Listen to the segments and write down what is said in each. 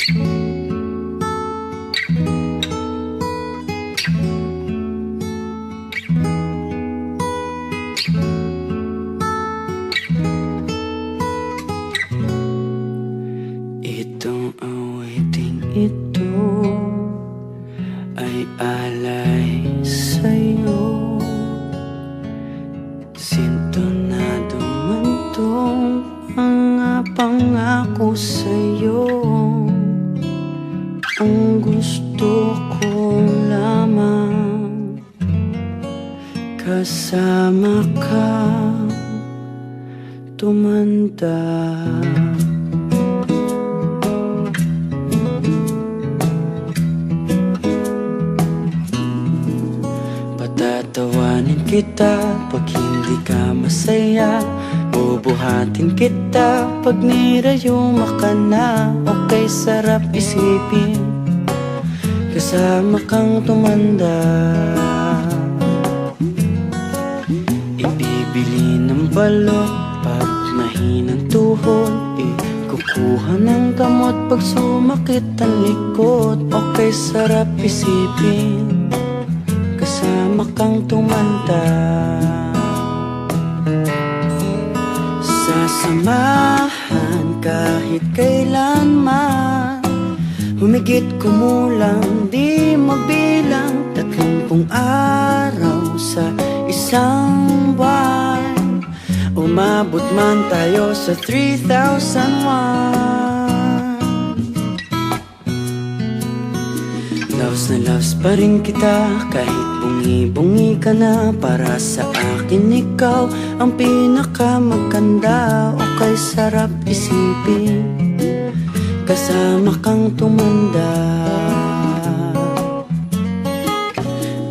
Itong awiting ito ay alay sa'yo. Sintonado man tong mga pangako sa'yo. Ang gusto ko lamang kasama ka tumanda. Patatawanin kita pag hindi ka masaya. Bubuhatin kita pag nirayuma ka na. Okay, sarap isipin kasama kang tumanda. Ibibili ng balot pag mahinang tuhod. Kukuha ng gamot pag sumakit ang likod. Okay, sarap isipin kasama kang tumanda. Sasamahan kahit kailanman. Humigit kumulang di mabilang 30 araw sa isang buwan. Umabot man tayo sa 3,001. Loves na loves pa rin kita kahit bungi-bungi ka na. Para sa akin ikaw ang pinakamaganda. Okay, sarap isipin kasama kang tumanda.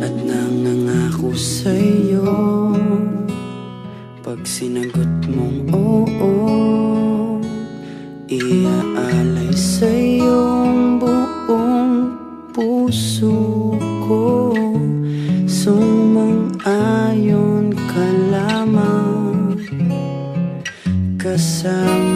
At nangangako sa'yo pag sinagot mong oo, iaalay sa'yong buong puso ko. Sumang-ayon ka lamang kasama